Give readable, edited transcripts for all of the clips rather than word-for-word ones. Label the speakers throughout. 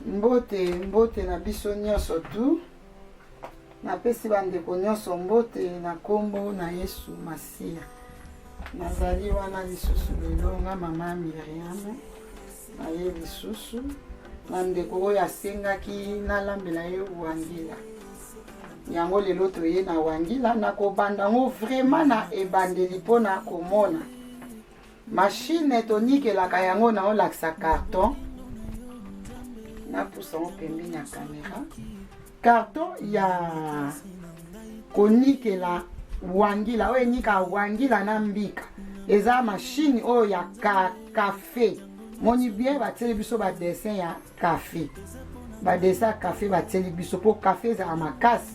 Speaker 1: Mbote na biso nyonso tu. Napesi bandeko nyonso mbote na kombo na Yesu Masia. Nazali wana lisusu lelo nga mama Miriam. Na ye lisusu. Na ndeko oyo asengaki nalambela ye wangila. Yango lelo toye na wangila na kobanda ngo vraiment na ebandeli mpona komona. Machine tonikelaka yango na olakisa carton. Na poussa ngo pembeni ya caméra. Carton ya konikela wangila oyo enika wangila na mbika. Eza machine oyo ya café. Moni bien bateli biso ba dessin ya café. Ba dessin café bateli biso po café za makasi.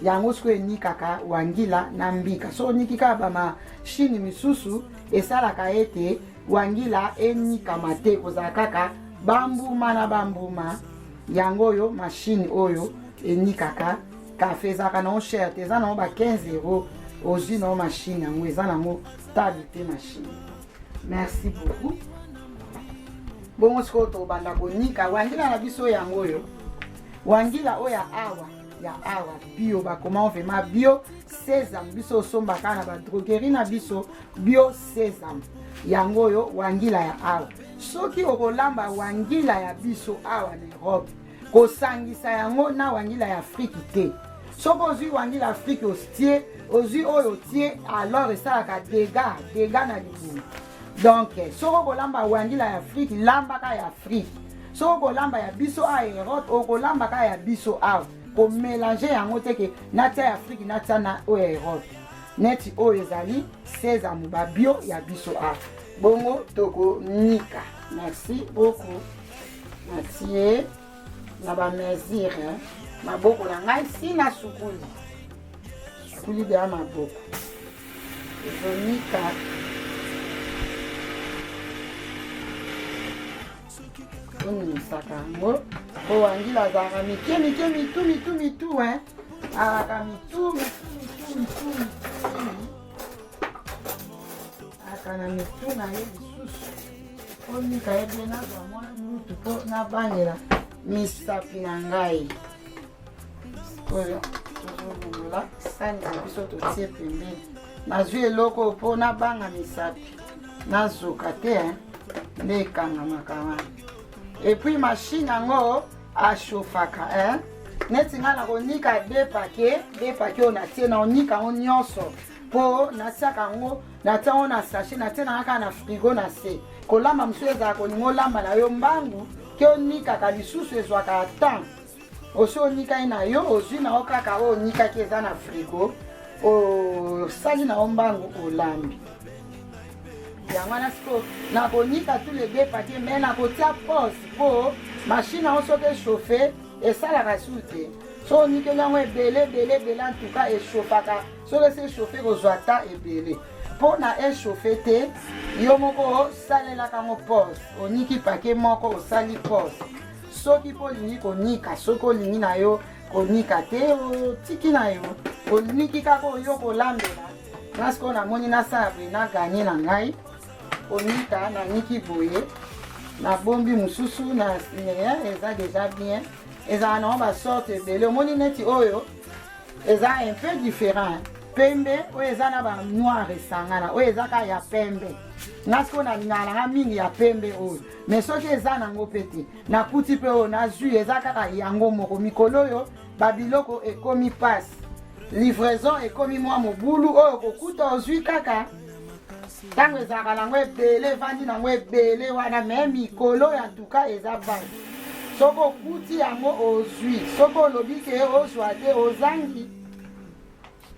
Speaker 1: Yango siko enikaka wangila na mbika. So nikika ba machine misusu esalaka ete wangila enika mate kozala kaka bambuma na bambuma. Yango yo machine oyo enikaka café zaka na cher te za na ba 15 euros ozi na machine yango eza na mo stabilité machine. Merci beaucoup. Bongo siko to banda konika wangila na biso yango yo. Wangila oya awa bio ba comment vraiment bio sésame biso sombaka na ba droguerie na biso bio sésame. Yango yo wangila ya awa. Soki okolamba wangila ya biso awa na Europe kosangisa yango na wangila ya Afrique te. Soko ozwi wangila Afrique ostie ozwi oyo tie alors esalaka dégâts na libumu. Donc soko kolamba wangila ya Afrique lambaka ya Afrique. Soko kolamba ya biso a Europe okolambaka ya biso awa. Ko mélanger yango te ke natia ya Afrique natia na o Europe. Neti oyo ezali sésame ba bio ya biso awa. Bongo toko nika. Merci beaucoup. Natie na ba mesure maboko na ngai sina sukuli. Sukuli bya maboko. Nika. Oni sakango. O wangila zaka mitu hein. Aka mitu. Aka na mitu na ye lisusu. Oni ka ebe na ba mwana mutu po na banyela misapi na ngai. Oyo tozobongola sani na biso totie pembeni. Nazwi eloko po na banga misapi. Nazoka te hein. Nde ekangamaka wana. Et puis machine yango achofaka hein. Neti nga na konika deux paquets on atie na onika on nyonso. Po natiaka ngo natia ngo na sachet natia na kaka na frigo na se. Kolamba msu ezala kolingo lamba na yo mbangu ke onikaka lisusu ezwaka temps. Oso onika na yo ozwi na yo kaka oyo onikaki eza na frigo osali na yo mbangu olambi. Yango wana siko na konika tous les deux paquets mais na kotia pause po machine na soki echauffe esalaka susu te. So onikeli yango ebele en tout cas echauffaka soki esi echauffe kozwa ta ebele. Po na echauffe te yo moko osalelaka yango pause oniki paquet moko osali pause. Soki po olingi konika soki olingi na yo konika te otiki na yo oniki kaka oyo kolambela. Nasiko namoni nasala boye na ganye na ngai. Onika na niki boye na bombi mususu na rien eza déjà bien eza na ba sorte ebele omoni neti oyo eza un peu différent pembe oyo eza na ba noir esangana oyo eza ka ya pembe nasiko na lingana mingi ya pembe oyo mais soki eza nango pete na kuti pe oyo nazwi eza kaka yango moko mikolo oyo babiloko ekomi passe livraison ekomi mwa mobulu oyo kokuta ozwi kaka tango ezaka nango ebele vandi nango ebele wana me mikolo ya ntuka eza vandi soko okuti yango ozwi soko olobi ke ozwa te ozangi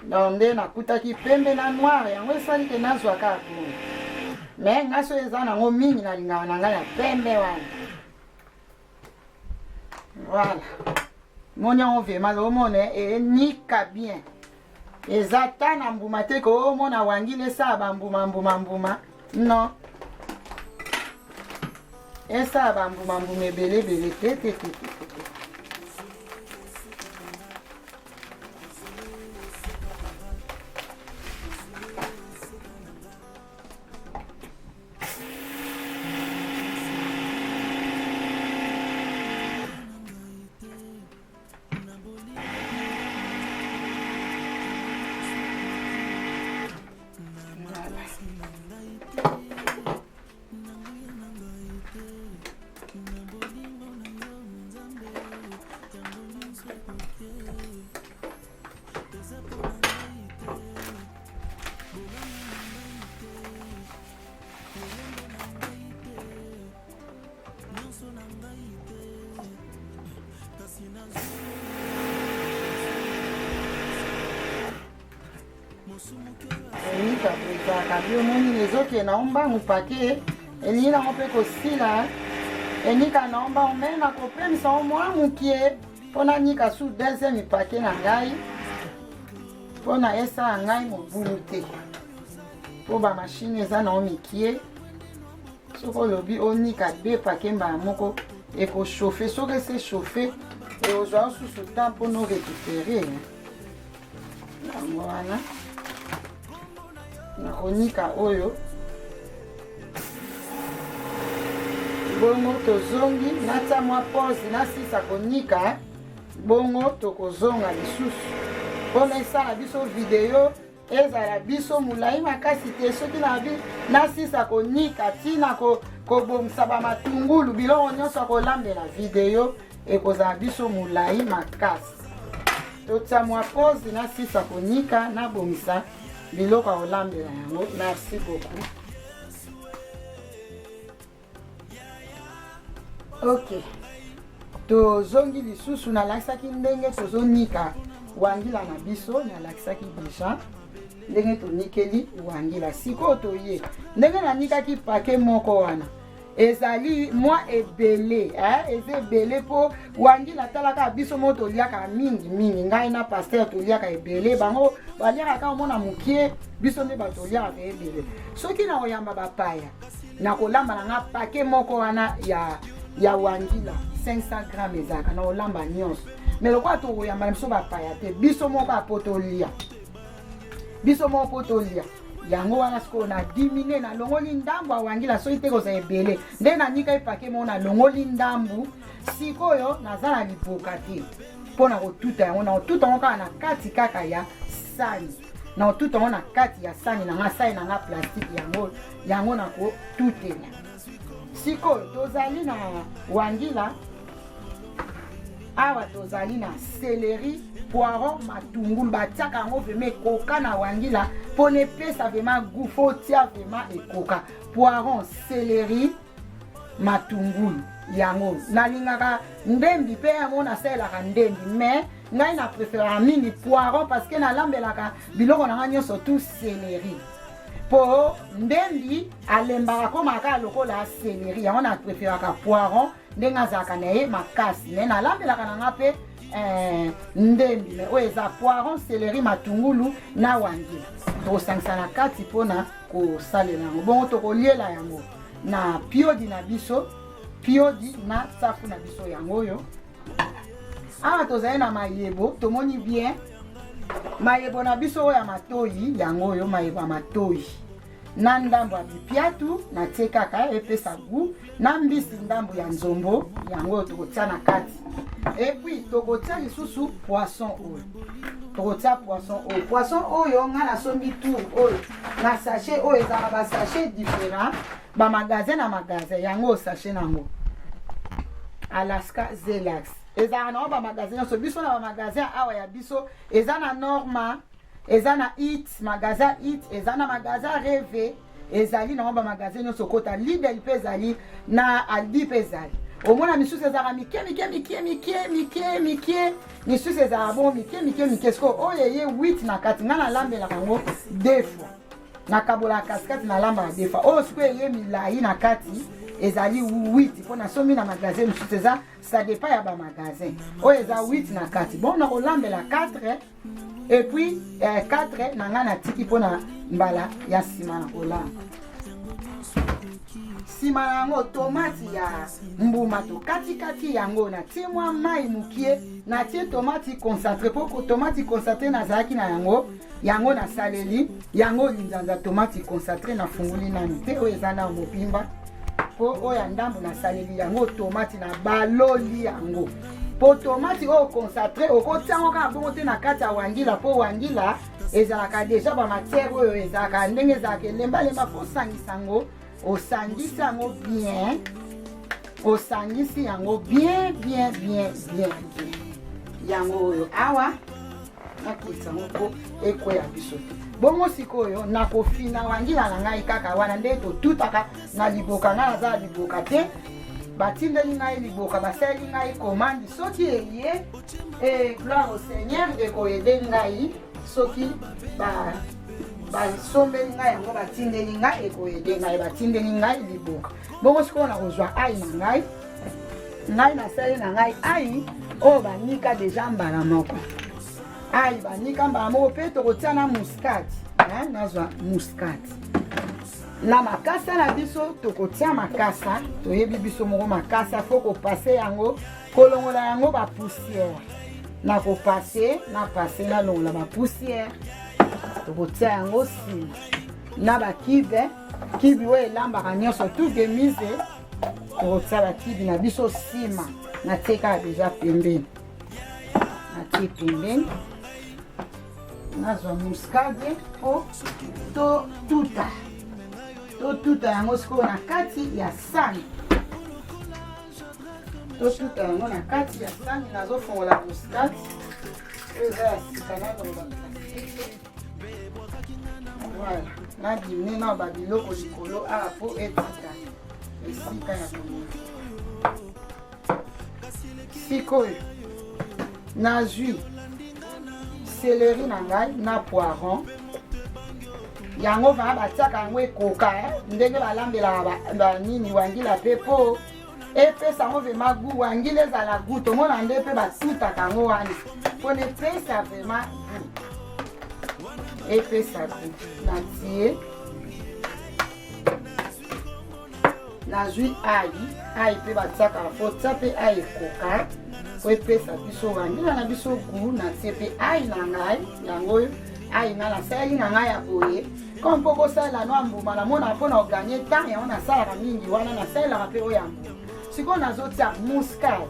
Speaker 1: donc nde nakutaki pembe na noir yango esali ke nazwa kaka kuna me ngaso eza nango mingi nalingaka na ngai ya pembe wana voilà moni yango vraimen omona enika bien. Eza ta na mbuma te ko omona wangile sa bambuma non esa bambuma ebele te. enika ezalaka bio moni ezokende ombangu pake elingi nango mpe kosila enika na ombangu me nakopemisa o mwa mokie mpona nika su deuxième pake na ngai mpona esala ngai mobulu te mpo bamashine eza na o mikie soki olobi onika 2 pake mbala moko ekochauffe soki ese chauffe ekozwa osusu ta mpona orécupere yango wana nakonika oyo bongo tozongi natia mwa pause nasisa konika bongo tokozonga lisusu mpona esala biso video ezala biso molai makasi te soki nasisa konika ntina kobomisa bamatungulu biloko nyonso akolambela video ekozala biso molai makasi totia mwa pause nasisa konika nabomisa biloko akolambela yango. Merci beaucoup. Ok, tozongi lisusu nalakisaki ndenge tozonika wangila na biso nalakisaki deja ndenge tonikeli wangila sikoyo toye ndenge nanikaki pake moko wana ezali mwa ebele eza ebele mpo wangila talaka biso mo toliaka mingi ngai na paster toliaka ebele bango baliaka kaka omona mokie biso nde batoliaka ebele soki na koyamba bapaya na kolamba na nga pake moko wana ya wangila 500 grammes ezalaka na olamba nyonso me lokola tokoyamba na biso bapaya te biso moko apotolia yango wana sikoyo na dimine na longoli ndambu awangila soki te koza ebele nde nanika epake mo na longoli ndambu sikoyo naza na liboka te mpona kotuta yango na kotuta yango kaka na kati kaka ya sani na kotuta yango na kati ya sani na nga sani na nga plastike yango na kotutela sikoyo tozali na wangila awa tozali na céleri poiron matungulu batiaka yango vraimen ekoka na wangila mpona epesa vraimen goût fo tia vraimen ekoka poiron céleri matungulu yango nalingaka ndembi mpe yango nasalelaka ndembi mais ngai na préférera mingi poiron parce que nalambelaka biloko na nga nyonso tu céleri po ndembi alembaka komaka lokola céleri yango na préféraka poiron ndenge azalaka na ye makasi me nalambelaka na nga mpe ndembi me oyo eza poiron céleri matungulu na wangila tokosangisa na kati mpona kosalela yango bongo tokoliela yango na piodi na biso piodi na safu na biso yango oyo awa tozali na mayebo tomoni bien mayebo na biso oyo ya matoyi yango oyo mayebo ya matoyi na ndambo ya bipiatu natie kaka epesa goût na mbisi ndambo ya nzombo yango oyo tokotia na kati epuis tokotia lisusu poisson oyo tokotia poisson oyo nga nasombi tour oyo na sachet oyo ezala basachet différent bamagasin na magasin yango sachet nango Alaska Zelax ezala nango bamagasin nyonso biso na bamagasin awa ya biso eza na Norma eza na It magasin It eza na magasin Reve ezali nango bamagasin nyonso kota Lidl mpe ezali na Aldi mpe ezali omona misusu ezalaka mike misusu ezalaka bon mike siko oyo eye 8 na kati nga nalambelaka yango 2 fois nakabolaka katikati nalambaka 2 fois oyo siko eye milai na kati ezali 8 mpona somi na magasin misusu eza ça dépend ya bamagasin oyo eza 8 na kati bon nakolambela 4 et puis 4 na nga natiki mpona mbala ya nsima na kolamba nsima na yango tomati ya mbuma tokatikati yango natie mwa mai mokie natie tomati concentré mpo tomati concentré nazalaki na yango nasaleli yango linzanza tomati concentré nafunguli nanu te oyo eza na mobimba mpo oyo ya ndambo nasaleli yango tomati na baloli yango po tomati oyo concentré okotiango kaka bongo te na kati ya wangila mpo wangila ezalaka deja bamatiere oyo ezalaka ndenge ezalaka elembalemba mpo osangisa yango osangisi yango bien yango oyo awa nakotisa yango mpo ekweya biso te bongo sikoyo nakofina wangila na ngai kaka wana nde totutaka na liboka ngai naza na liboka te batindeli ngai liboka basaleli ngai komandi soki eye gloire au Seigneur ekoyede ngai soki basombeli ngai yango batindeli ngai ekoyede ngai batindeli ngai liboka bongo sikoyo na kozwa ai na ngai nasali na ngai ai oyo banika deja mbala moko ai banika mbala moko mpe tokotia na muskati nazwa muskati na makasa na biso tokotia makasa toyebi biso moko makasa fo kopase yango kolongola yango bapoussière na kopase na pase nalongola bapoussière tokotia yango nsima na bakibe kibi oyo elambaka nyonso tout de mise tokotia bakibi na biso nsima natie kaka deja pembeni natie pembeni nazwa muskade o totuta yango sikoyo na kati ya sani totuta yango na kati ya sani nazofongola muskade eza ya sika naloba voilà nadimine na babiloko likolo awa po etika esika ya kolia sikoyo nazwi céleri na ngai na poiron yango vana batiaka yango ekoka ndenge balambelaka banini wangila mpe po epesa yango vraimen gu wangila ezala gu tomona nde mpe batutaka yango wana mpona epesa vraimen gu epesa gu natie nazwi ai mpe batiaka fotia mpe ai ekoka po epesa biso wangila na biso gu natie mpe ai na ngai yango oyo ai nga nasali na ngai ya boye comme mpo kosalela no ya mbuma namona mpona oganye temps yango nasalaka mingi wana nasalelaka mpe oyo ya mbuma sikoyo nazotia muskade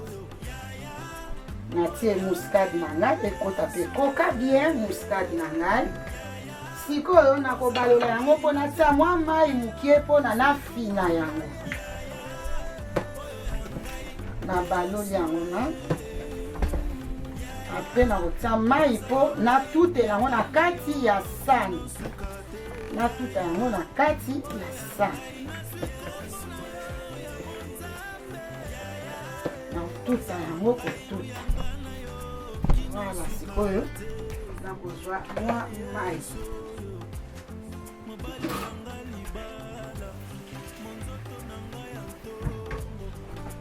Speaker 1: natie muskade na ngai ekota mpe koka bien muskade na ngai sikoyo nakobalola yango mpo natia mwa mai mokie mpona nafina yango nabaloli yango na apres nakotia mai mpo natutela yango na kati ya sani natuta yango na kati ya sani natuta yango kotuta voilà sikoyo nakozwa mwa mai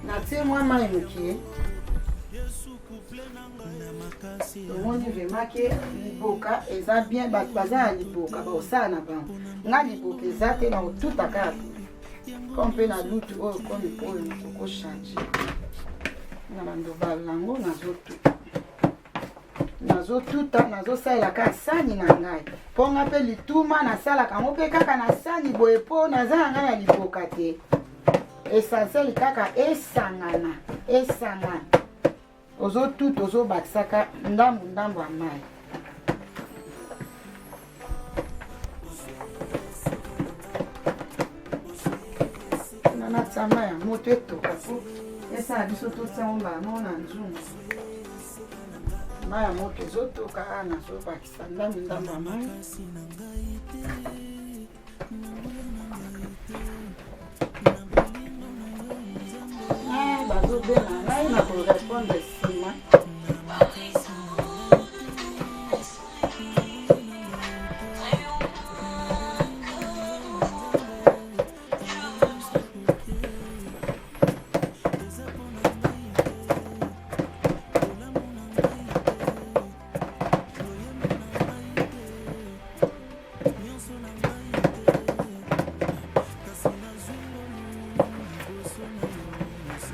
Speaker 1: natie mwa mai mokie tomoni vraimen ke liboka eza bien bato baza na liboka baosala na bango nga liboka eza te na kotuta kaka comme mpe na lutu oyo komi oyo nakokochange na bandobala nango nazotuta nazosalela kaka sani na ngai mpo nga mpe lituma nasalaka yango mpe kaka na sani boye mpo naza na ngai na liboka te essentiel kaka esangana ozotuta ozobakisaka ndambu ya mai natia mai yango to etoka po esala biso totiango mbala na nzungu mai ya moto ezotoka a nazobakisa ndambu ya mai bazobela ngai na korepondre nsima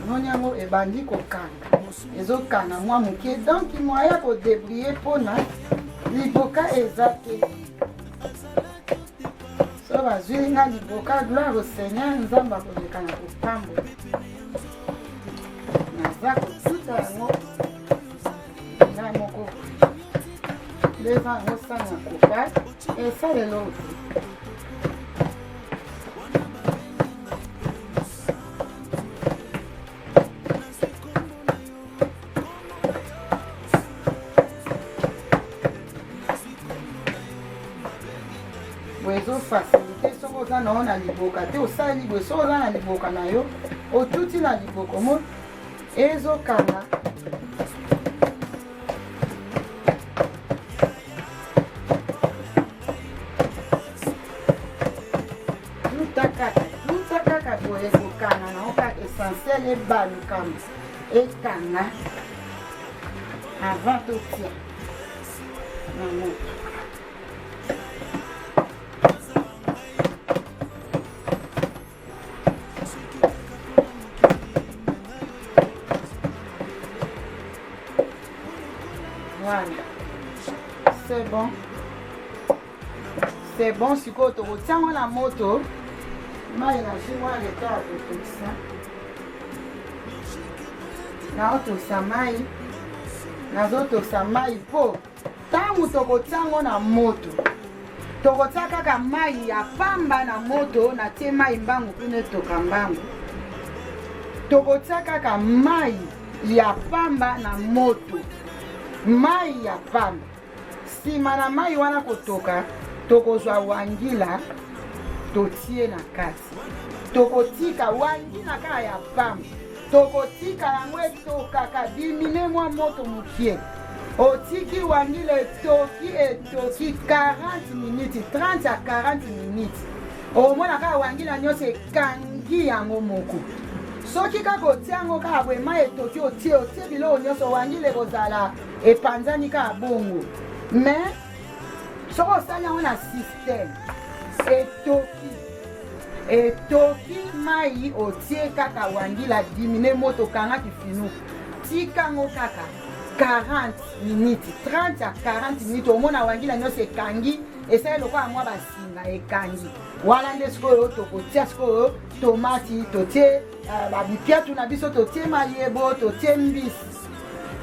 Speaker 1: moni yango ebandi kokanga ezokanga mwa moke donc moya kodebrie mpona liboka eza te so bazwi nga liboka gloire au Seigneur nzambe akoleka na kopambola naza kotuta yango nga moko leza yango sani ya kopal esalelo te facilité soko oza na yo na liboka te osali boye soko oza na liboka na yo otuti na liboka mo ezokanga kaka tuta kaka boye kokanga na oka essentiel ebalukama ekanga avant totia na moto. Voilà, c'est bon. C'est bon, si tu retiens la moto, je vais mai ya pamba sima na mai wana kotoka tokozwa wangila totie na kati tokotika wangila kaka ya pamba tokotika yango etokaka dimine mwa moto mukie otiki wangila etoki 40 minutes 30 à 40 minutes omona kaka wangila nyonso ekangi yango moko. Soki kaka otia yango kaka boye mai etoki otie biloko nyonso wangila ekozala epanzani kaka bongo. Mais soki osali yango na système etoki mai otie kaka wangila dimine moto kangaki finu tika yango kaka 40 minutes 30 à 40 minutes omona wangila nyonso ekangi esali lokola mwa basinga ekangi wana nde sikoyo tokotia sikoyo tomati totie babipiatu na biso totie mayebo totie mbisi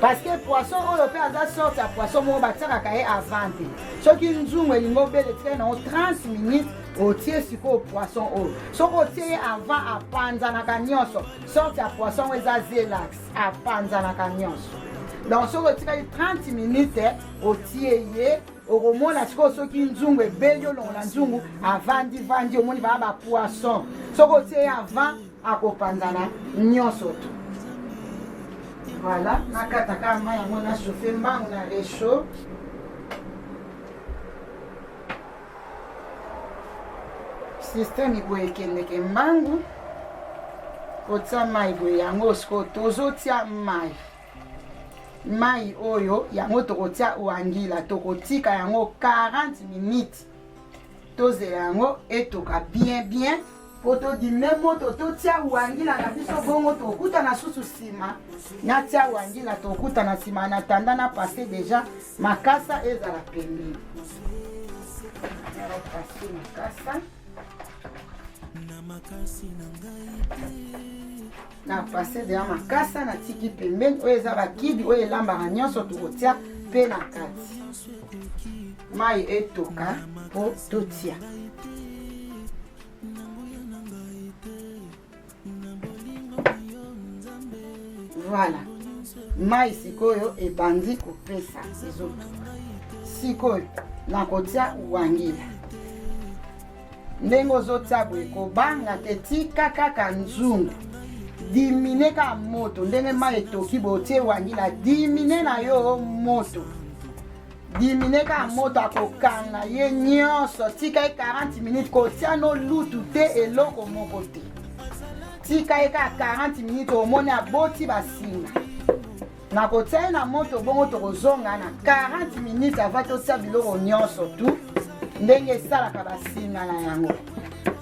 Speaker 1: parce que poisson oyo pe aza sorte ya poisson moko batiakaka ye avant te soki nzungu elingi obele tika nango 30 minutes otie sikoyo poisson oyo soki otie ye avant apanzanaka nyonso sorte ya poisson oyo eza zelax apanzanaka nyonso donc soki otikali 30 minutes otie ye okomona sikoyo soki nzungu ebeli olongola nzungu avandi omoni baa bapoisson soki otie ye avant akopanzana nyonso to. Voilà, nakata kaka mai yango na chauffe mbangu na réchaud. Système boye ekendeke mbangu kotia mai boye yango sikoyo tozotia mai oyo yango tokotia wangila tokotika yango 40 minutes tozela yango etoka bien po todimine moto totia wangila na biso bongo tokutana susu sima natia wangila tokutana sima na tanda na passe déjà makasa ezala pembeni na passe deja makasa na tiki pembeni oyo eza bakidi oyo elambaka nyonso tokotia mpe na kati mai etoka po totia. Voilà, mai sikoyo ebandi kopesa ezoto sikoyo nakotia wangila ndenge ozotia boye kobanga te tika kaka nzungu dimine ka moto ndenge mai etoki botie wangila dimine na yo moto dimine ka moto akokanga ye nyonso tika ye 40 minutes kotia no lutu te eloko moko te tika ye ka 40 minutes omoni aboti basinga nakotia ye na moto bongo tokozonga na 40 minutes avant totia biloko nyonso tu ndenge esalaka basinga na yango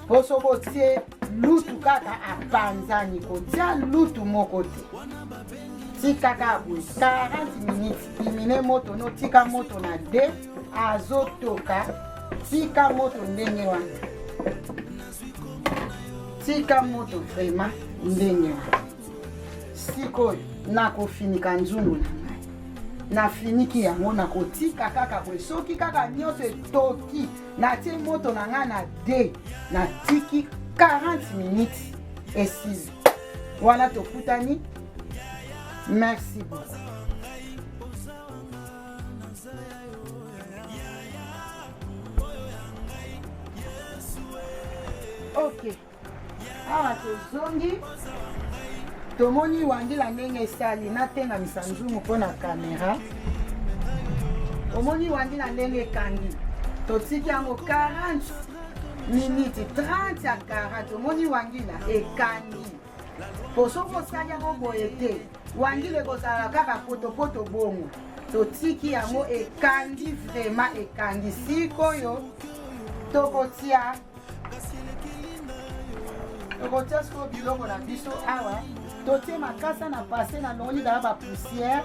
Speaker 1: po soki otie lutu kaka apanzani kotia lutu moko te tika kaka boye 40 minutes dimine moto no tika moto na de azotoka tika moto ndenge wana tika moto vraiment ndenge wana sikoyo nakofinika nzungu na ngai nafiniki yango nakotika kaka boye soki kaka nyonso etoki natie moto na ngai na de natiki 40 minutes esili wana tokutani. Merci beaucoup. Ok, awa tozongi tomoni wangila ndenge esali natenga misanzungu mpona kamera omoni wangila ndenge ekangi totiki yango 40 minute 30 ya 40 omoni wangila ekani po soki osali yango boye te wangila ekozala kaka potopoto bongo totiki yango ekandi vraiment ekandi sikoyo tokotia sikoyo biloko na biso awa totie makasa na pase na longoli dala bapoussière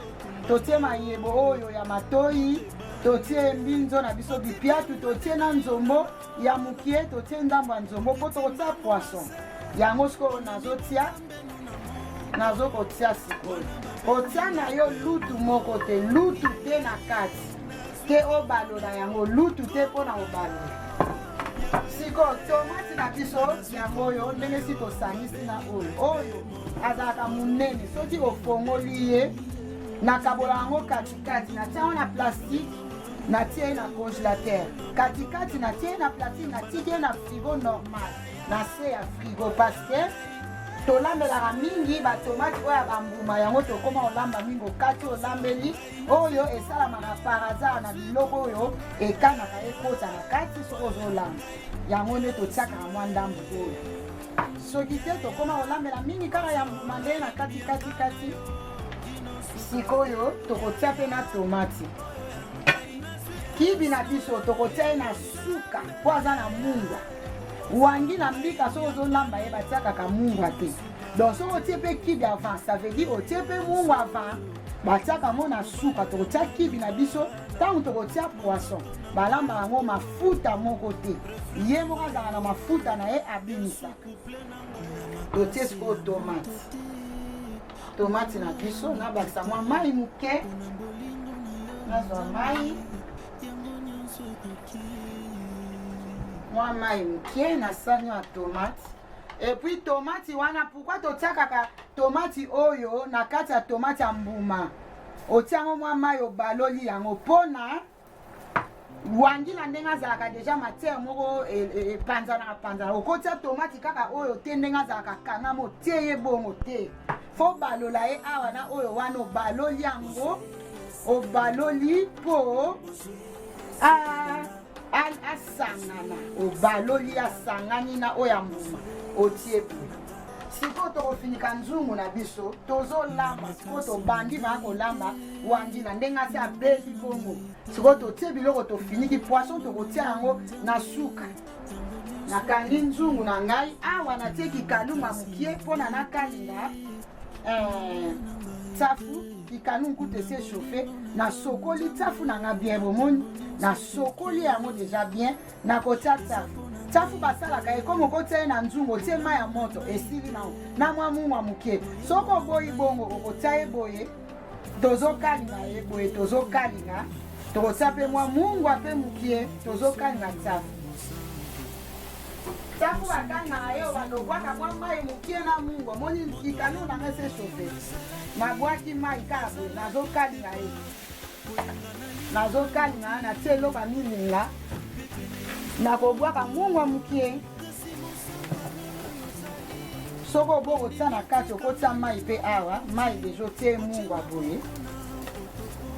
Speaker 1: totie mayebo oyo ya matoi totie mbinzo na biso bipiatu totie na nzombo ya mukie totie ndambo ya nzombo mpo tokotia poisson yango sikoyo nazokotia sikoyo otia na yo lutu moko te lutu te na kati ke obalola yango lutu te mpona obalola sikoyo tomati na biso yango oyo ndenge si tosangisi na oyo azalaka monene soki ofongoli ye nakabola yango katikati natia yango na plastique natie ye na congélateur katikati natie ye na plastique natiki ye na frigo normal na se ya frigo parce que tolambelaka mingi batomati oyo ya bambuma yango tokoma olamba mingi okati olambeli oyo esalamaka par hasard na biloko oyo ekanaka ekota na kati soki ozolamba yango nde totiakaka mwa ndambu oyo soki te tokoma olambela mingi kaka ya mbuma ndenge na kati sikoyo tokotia mpe na tomati kibi na biso tokotia ye na suka mpo aza na mungwa wangi na mbika soki ozolamba ye batia kaka mungwa te donc soki otie mpe kibi avant ça veut dire otie mpe mungwa avant batiaka mo na suka tokotia kibi na biso ntango tokotia poisson balamba yango mafuta moko te ye moko azala na mafuta na ye abimisaka totie sikoyo tomati na biso nabakisa mwa mai moke nazwa mai moke na sani ya tomate epuis tomati wana pourkui totiakaka tomati oyo na kati ya tomati ya mbuma otiango mwa mai obaloli yango mpona wangila ndenge azalaka deja matière moko epanzanaka okotia tomati kaka oyo te ndenge azalaka kanga motie ye bongo te fo balola ye awa na oyo wana obaloli yango obaloli mpo asangana obaloli asangani na oyo ya mbuma otie po sikoyo tokofinika nzungu na biso tozolamba sikoyo tobandi baya kolamba wangila ndenge asi abeli bongo sikoyo totie biloko tofiniki poisson tokotia yango na suka nakangi nzungu na ngai awa natieki kalunga mokie mpona nakalinga tsafu kikalungu kutu esi echauffe nasokoli tsafu na nga bien bomoni nasokoli yango deja bien nakotia tsafu basalaka ye komo okotia ye na nzungu otie mai ya moto esili nango na mwa mungwa moke soki oboyi bongo okotia ye boye tozokalinga ye boye tozokalinga tokotia mpe mwa mungwa mpe mokie tozokalinga tsafu bakangaka ye balobwaka mwa mai mokie na mungwa moni likano nanga ese chauffe nabwaki mai kaka boye nazokalinga natie eloko milinga nakobwaka mungwa mokie soki oboko otia na kati okotia mai mpe awa mai deja otie mungwa boye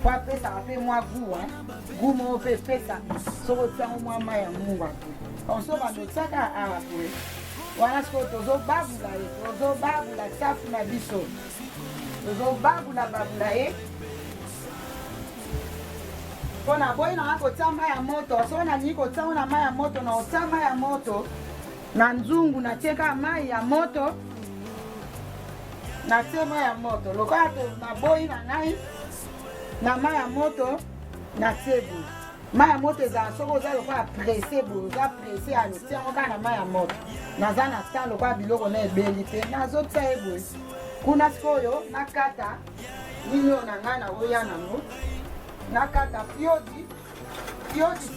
Speaker 1: po apesaka mpe mwa gu moko mpe epesa soki otiango mwa mai ya mungwa boye onso bando otiaka awa boye wana sikoyo tozobabula tsafu na biso babula ye mpona boyi nanga kotia mai ya moto soki nalingi kotiango na mai ya moto na otia mai ya moto na nzungu natieka mai ya moto natie mai ya moto lokola naboyi na ngai na mai ya moto natie boye mai ya moto ezala soki oza lokola presse boye oza presse ya lotiango kaka na mai ya moto naza na temps lokola biloko na ebeli mpe nazotia ye boye kuna sikoyo nakata nini oyo na ngai nakoya nango nakata piodi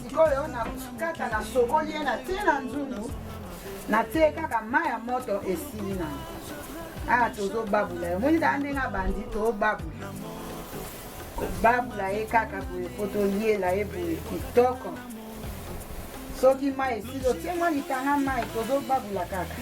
Speaker 1: sikoyo nakata nasokoli ye natie na nzungu natie kaka mai ya moto esili nango awa tozobabula ye moni taa ndenge abandi tobabula ye kaka boye po toliela ye boye kitoko soki mai esili otie mwa litanga mai tozobabula kaka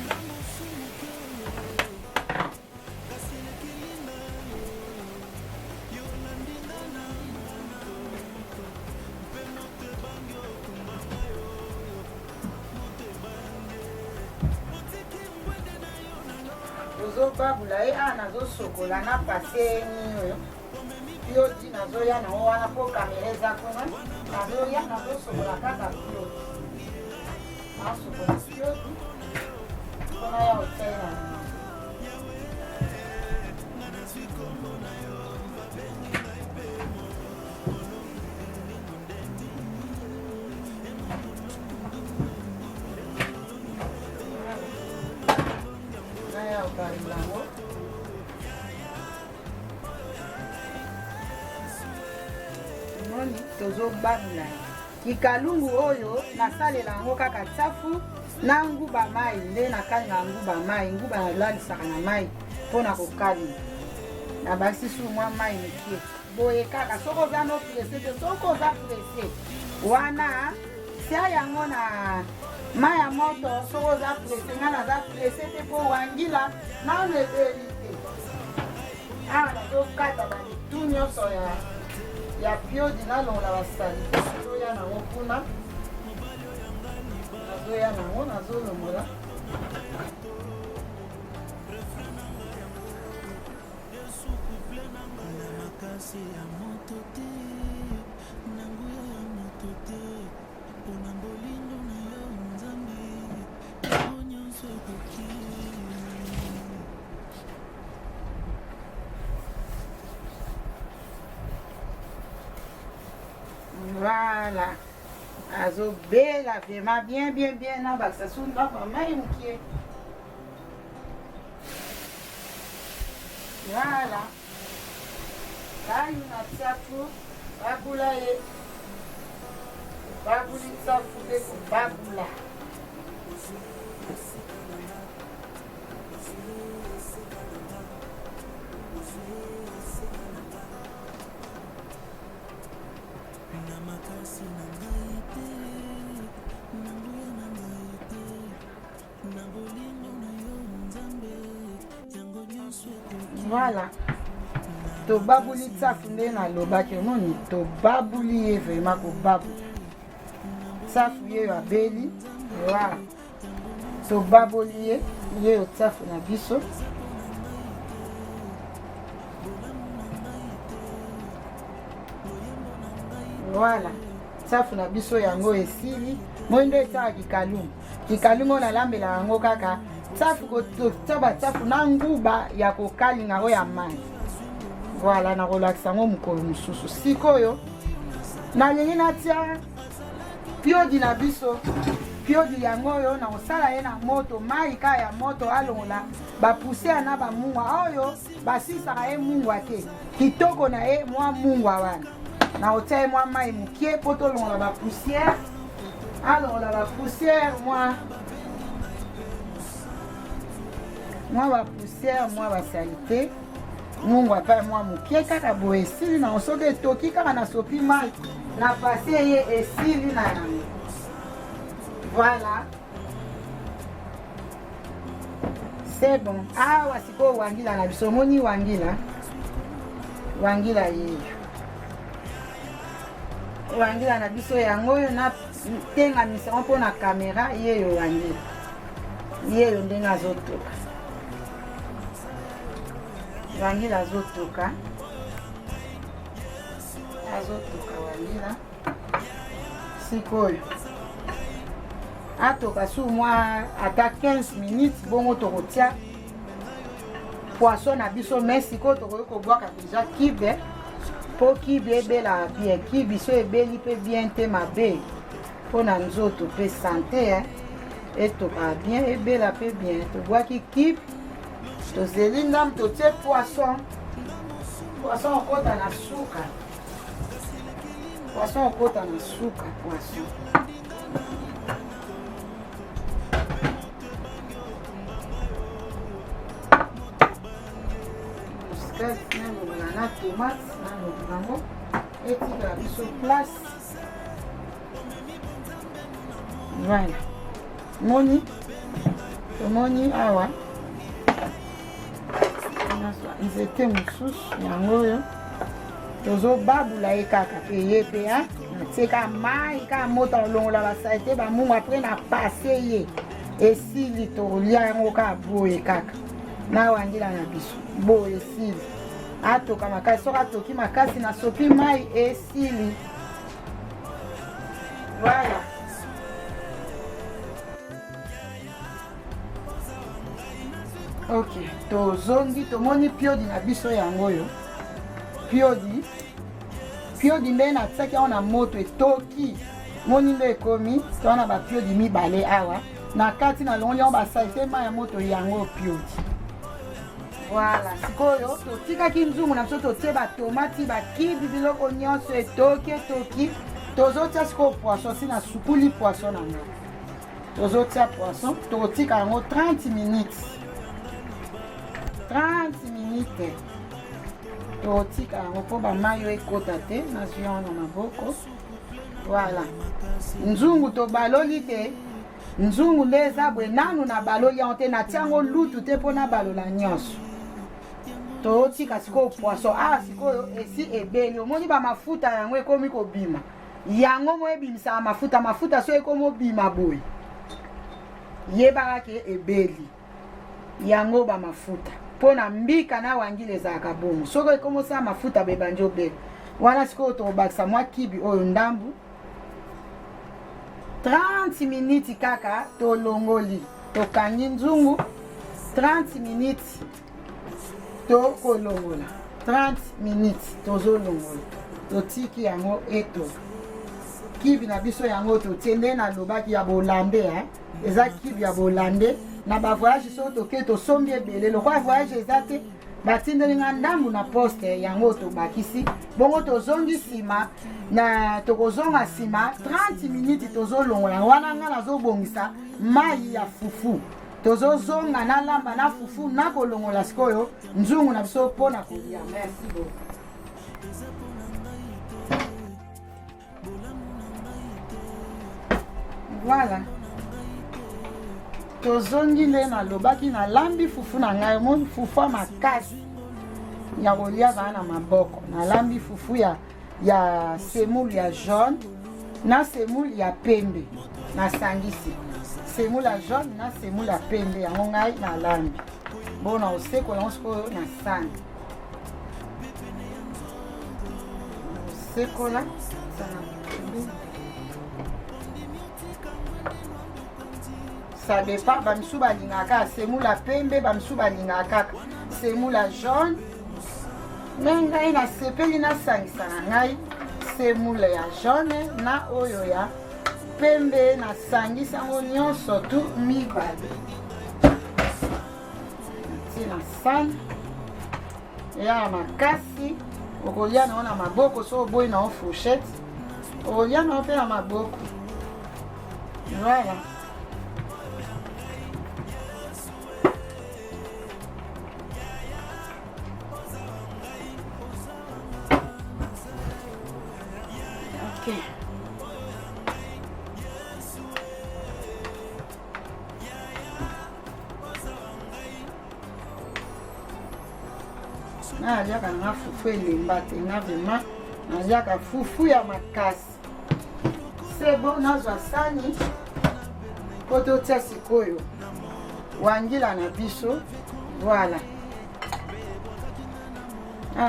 Speaker 1: nazobabula ye a nazosokola na pase nioyo pioti nazoya nango wana mpo kamera eza kuna nazoya nazosokola kaka pioti nasokola pioti mpona ya hotel na tozobabula kikalungu oyo nasalela yango kaka tsafu na nguba mai nde nakalinga nguba mai nguba nalalisaka na mai mpona kokalinga na basisu mwa mai mokie boye kaka soki oza no presse te soki oza presse wana tia yango na mai ya moto soki oza presse nga naza presse te mpo wangila nano ebeli te awa nazokata bamitu nyonso ya piodi nalongola basali nazoya nango kuna nazoya nango nazolongola voilà azobela vraiment bien na basasu ndako mai mokie voilà kayu na tsafu babula ye babuli tsafu mpe kobabula voilà tobabuli tsafu nde nalobaki omoni tobabuli ye vraiment kobabula tsafu yeyo abeli voilà tobaboli ye yeyo tsafu na biso voilà tsafu na biso yango esili moi nde esaka kikalungu oyo nalambela yango kaka tsafu kotia batsafu na nguba ya kokalinga yango ya mai voilà nakolakisa yango mokolo mosusu sikoyo nalingi natia piodi na biso piodi yango oyo nakosala ye na moto mai ka ya moto alongola bapusiere na bamungwa oyo basisaka ye mungwa te kitoko na ye mwa mungwa wana nakotia ye mwa mai mokie mpo tolongola bapusiere alongola bapusiere mwa bapusiere mwa basalite mungwa pa mwa mokie kaka boye esili na soki etoki kaka na sopi mai na pase ye esili na yango voilà c'est bon awa sikoyo wangila na biso omoni wangila yeyo wangila na biso yango oyo natengamisa mpo na kamera yeyo wangila yeyo ndenge azotoka wangila azotoka wangila sikoyo atoka su mwa ata 15 minutes bongo tokotia poisson na biso mais sikoyo tokoki kobwaka deja kibe mpo kibe ebela bien kibi so ebeli mpe bien te mabe mpona nzoto mpe sante etokaka bien ebela mpe bien tobwaki kibe tozeli ndambu totie poisson okota na suka poisson nalongola na tomate nalongola yango etikala biso place voilà tomoni awa nzete mosusu yango oyo tozobabula ye kaka mpe ye mpe natieka mai kaka moto alongola basalite bamungu apres na pase ye esili tolia yango kaka boye kaka na wangila na biso boye esili atoka makasi soki atoki makasi na sopi mai esili voilà. Ok, tozongi tomoni piodi na biso yango oyo piodi nde natiaki yango na moto etoki moni nde ekomi towana bapiodi mibale awa na kati na longoli yango basalite mai ya moto yango piodi. Voilà, sikoyo totikaki nzungu na biso totie batomati bakibi biloko nyonso etoki tozotia sikoyo poisson si na sukuli poisson na ngo tozotia poisson totika yango 30 minutes totika yango mpo bamai oyo ekota te nazwi yango na maboko. Voilà, nzungu tobaloli te, nzungu nde eza bwe nanu na baloli yango te natia yango lutu te mpo na balola nyonso. Totika sikoyo poisson sikoyo esi ebeli omoni bamafuta yango ekomi kobima yango mo ebimisaka mafuta so ekomi obima boye yebaka ke ebeli yango bamafuta mpo na mbika na wangila ezalaka bongo soki ekomi osala mafuta bebandi obeli wana sikoyo tobakisa mwa kibi oyo ndambu 30 minutes kaka tolongoli tokangi nzungu 30 minutes tokolongola 30 minutes tozolongola totiki yango eto kibi na biso yango totie nde nalobaki ya bolande eza kibi ya bolande na bavoyage so toke tosombi ebele lokola voyage eza te batindelinga ndambu na poste yango tobakisi bongo tozongi nsima na tokozonga nsima 30 minutes tozolongola wana nga nazobongisa mai ya fufu tozozonga na lamba na fufu na kolongola sikoyo nzungu na biso mpona kolia. Merci beaucoup. Voilà, tozongi nde nalobaki nalambi fufu na ngai moni fufu makasi ya kolia kaka na maboko nalambi fufu ya semoule ya jaune na semoule ya pembe nasangisi semoule ya jaune na semoule ya pembe yango ngai nalambi bona osekola yango sikoyo na sani osekola ça dépend bamisu balingaka semoule ya pembe bamisu balingaka semoule ya jaune me ngai nasepeli nasangisa na ngai semoule ya jaune na oyo ya pembe nasangisa yango nyonso tu mibale ntie na sani eya makasi okolia nango na maboko so oboyi nango fourchette okolia nango mpe na maboko. Voilà, ok. Naliaka na fufu elemba te na vraimen naliaka fufu ya makasi. C'est bon, nazwa sani po totia sikoyo wangila na biso. Voilà,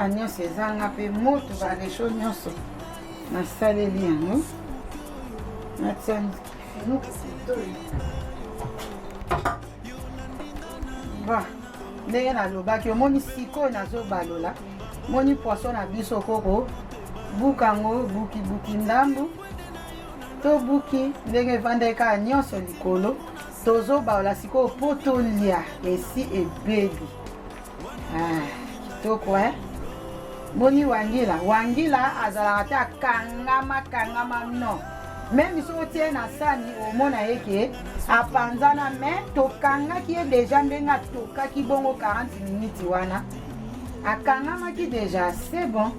Speaker 1: nyonso ezanga mpe moto baresho nyonso nasaleli yango natia finuku sitoyo. Ba ndenge nalobaki omoni sikoyo nazobalola moni poisson na biso koko buka yango buki ndambu to buki ndenge evandeka nyonso likolo tozobalola sikoyo po tolia esi ebeli kitoko moni wangila azalaka te akangama no même soki otie na sani omona yeke apanzana me tokangaki ye deja ndenge atokaki bongo 40 minutes wana akangamaki deja. C'est bon.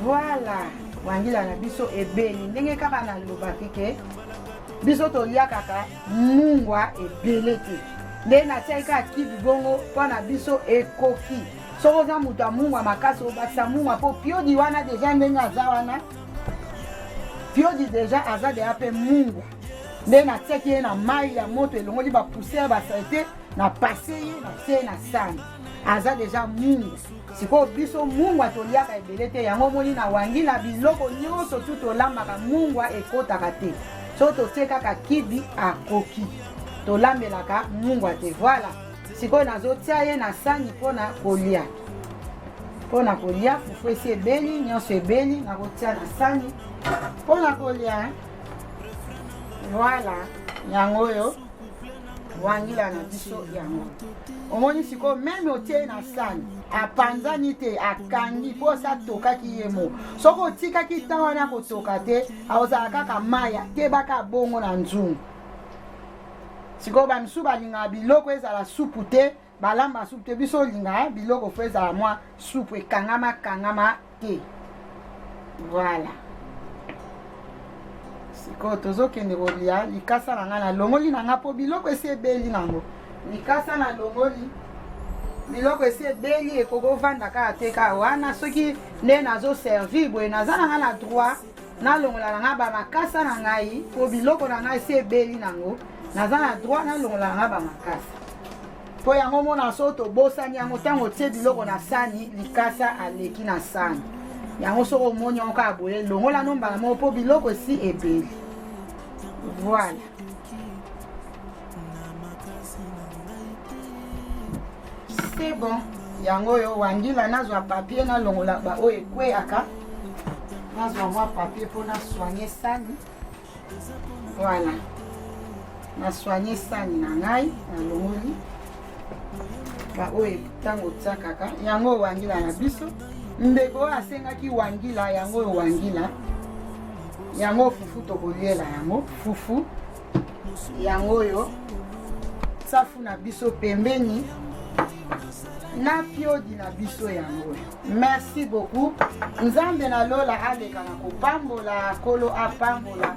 Speaker 1: Voilà, wangila na biso ebeli ndenge kaka nalobaki ke biso tolia kaka mungwa ebele te nde natiaki kaka kibi bongo mpo na biso ekoki. Soki oza moto ya mungwa makasi obakisa mungwa mpo piodi wana deja ndenge aza wana piodi deja aza deja mpe mungwa nde natiaki ye na mai ya moto elongoli bapoussière basalite na pase ye na se na sani aza deja mungu sikoyo biso mungu atoliaka ebele te yango moni na wangila biloko nyonso tu tolambaka mungu ekotaka te so totie kaka kibi akoki tolambelaka mungu te voilà sikoyo nazotia ye na sani mpona kolia fufu esi ebeli nyonso ebeli nakotia na sani mpona kolia voilà yango oyo wangila na biso yango omoni sikoyo meme otie na sani apanzani te akangi mpo sa tokaki ye mo soki otikaki ntango wana kotoka te akozala kaka maya tebaka bongo na nzungu sikoyo bamisu balingaka biloko ezala supu te balamba supu te biso olingaka biloko fo ezala mwa supu ekangama te voilà sikoyo tozokende kolia likasa na ngai nalongoli na ngai mpo biloko esi ebeli nango likasa nalongoli biloko esi ebeli ekokovanda kaka te kaka wana soki nde nazoservir boye naza na ngai na droit nalongola na ngai bamakasa na ngai mpo biloko na ngai esi ebeli nango naza na droit nalongola na ngai bamakasa mpo yango mona so tobosani yango ntango otie biloko na sani likasa aleki na sani yango soko omoni yango kaka boye longola nombala moko mpo biloko esi ebeli voilà c'est bon yango oyo wangila nazwa papier nalongola baoyo ekweyaka nazwa mwa papier mpo nasoigne sani voilà nasoigne sani na ngai nalongoli baoyo ntango otiakaka yango oyo wangila na biso ndeko oyo asengaki wangila yango oyo wangila yango fufu tokoliela yango fufu yango oyo safu na biso pembeni na piodi na biso yango. Merci beaucoup. Nzambe na lola aleka na kopambola kolo apambola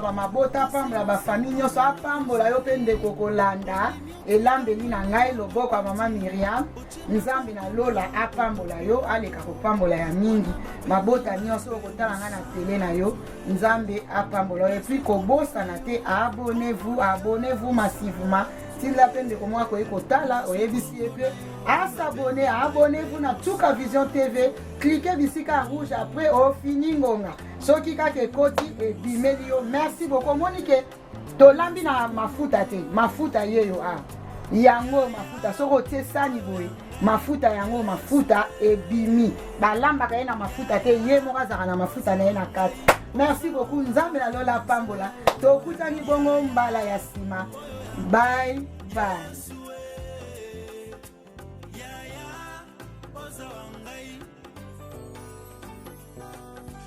Speaker 1: ba mabota apambola ba famille nyonso apambola yo pe ndeko kolanda elambeli na ngai loboko ya mama Miriam. Nzambe na lola apambola yo aleka kopambola ya mingi mabota nyonso okotala nga na tele na yo Nzambe apambola et puis kobosana te abonnez-vous massivement. S'il la peine de comment kotala oyebisi et puis abonnez-vous na Tuka Vision TV, cliquez ici car rouge après au fini ngonga. Soki kake koti et bimelio. Merci beaucoup Monique. Tolambi na mafuta te, mafuta yeyo yango mafuta soko te sani boy. Mafuta yango mafuta ebimi. Balamba ka na mafuta te ye moka zaka na mafuta na na kati. Merci beaucoup Nzambe na lola pambola. Tokutani bongo mbala ya sima. Bye bye.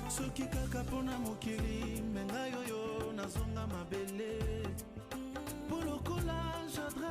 Speaker 1: Soki kaka pona mokili menga yoyo nazonga mabele. Polokola jadra